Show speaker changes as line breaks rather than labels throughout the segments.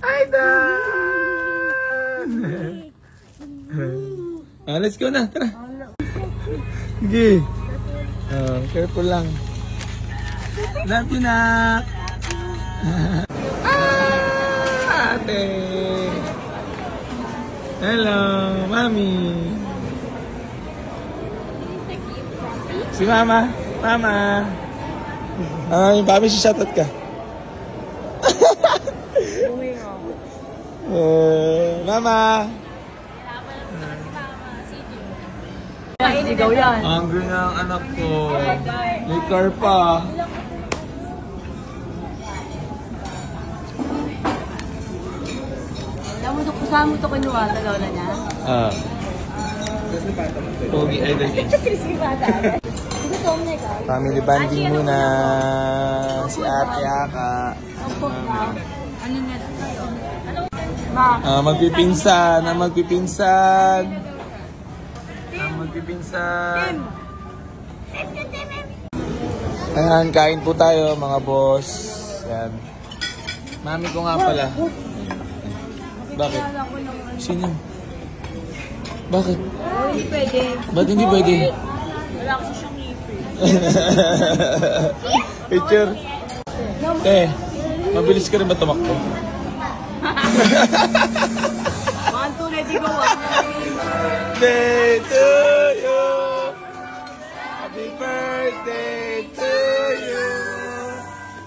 Aidan! Let's go na, tara. Sige. Careful lang. Love you na. Ate. Hello, mami. Si mama. Mama. Yung mami, si shoutout ka. Mama.
Sigaw yan.
Hungry na ang anak ko. May car pa.
Kasama mo ito kinuha sa lola niya?
Pogi Idol Kids. Family banding muna. Si Ate Aka.
Ano niya?
Magpipinsan. Magpipinsan. Magpipinsan. Ayan, kain po tayo mga boss. Yan. Mami ko nga pala. Bakit? Sino? Bakit?
Hindi pwede.
Ba't hindi pwede?
Wala kasi siyang ngipin.
Picture. Mabilis ka rin ba tumakbo?
1, 2, ready, go.
Birthday to you. Happy birthday to you.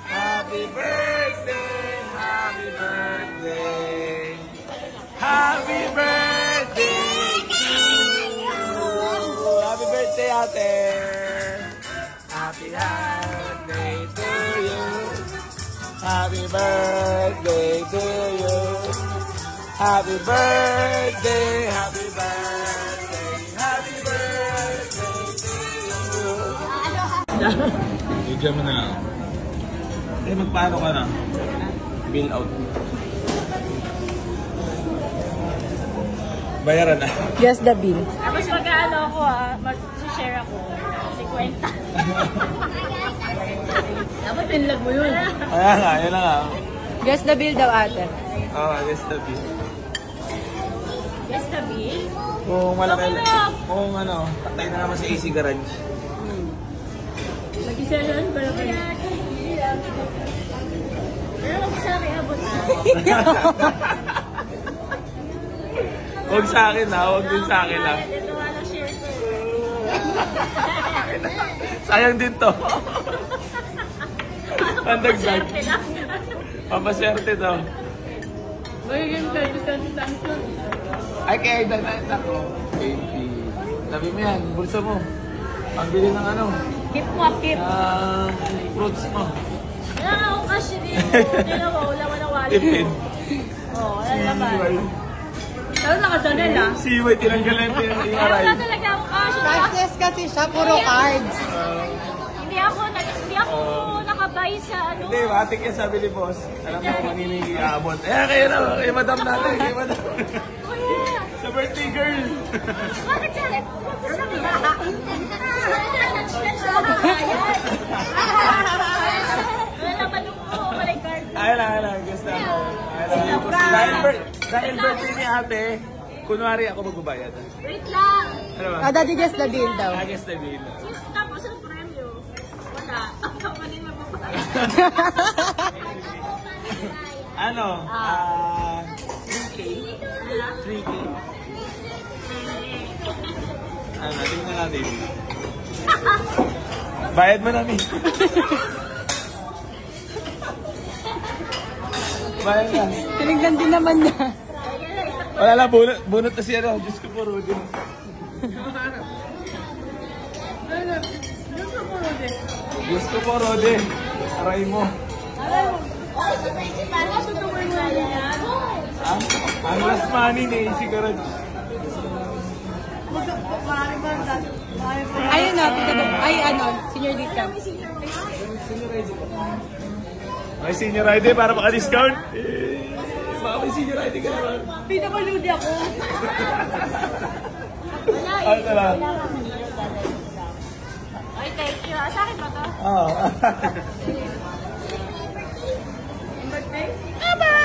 Happy birthday. Happy birthday. Happy birthday to you. Happy birthday, ate. Happy birthday to you. Happy birthday to you. Happy birthday, happy birthday, happy birthday to you. Bigyan mo na. Magpaano ka na? Bill out. Bayaran na.
Just the bill.
Tapos mag-ano ako mag-share ako. 50.
Dapat pinlag mo yun.
Ayan nga, yun na nga.
Just the bill daw ate.
Just the bill.
Yes, the bill?
Kung malaki, kung ano, patay na naman sa AC Garage.
Mag-isa yan, pero kaya. Pero mag-isa rin abot na.
Huwag sa akin ha, huwag din sa akin ha.
Ito wala share ko.
Sayang din to. Pandagdag.
Swerte lang.
Papaswerte to.
Magiging 30,000.
Ay, kaya idanaan ako. 20. Sabi mo yan, bulsa mo. Pambili ng ano.
Keep mo up, keep.
Fruits mo.
Wala nga akong cash din mo. Wala mo na wallet.
Tipid.
Oo, wala naman. Pero nakasanel ah.
Si Iway, tinanggal na yung aray.
Wala talaga akong cash.
Cashless kasi siya, puro cards.
Hindi ako nakabay sa ano.
Hindi, matik yan sabi ni boss. Alam mo kung kanina yung iaabot. Ayan, kayo na, kay madam natin, kay madam.
Kuya!
Sa birthday girl.
Bakit siya? Huwag ko sa kanya. Wala naman mo, malay card.
Ayun, gusto ako. Dahil birthday ni ate, kunwari ako magbabayad.
Wait lang.
Ano ba?
Daddy just the bill daw.
Guess the bill.
Tapos ang premyo. Wala. Ang kapalin na magbabayad.
Ano? 3K? 3K? Ano, tingnan natin. Bayad mo namin. Bayad ka.
Tinignan din naman niya.
Wala lang, bunot na siya. Diyos ko po, Rudy. Diyos ko po, Rudy. Aray mo. Ang last money ni AC Garage.
Ayun na, ay ano, senior discount.
May senior ID para maka-discount. Baka may senior ID ka naman.
Pinakaludi ako.
Ano na lang?
Ay, thank you. Sa akin ba to?
Oo.
Bye-bye!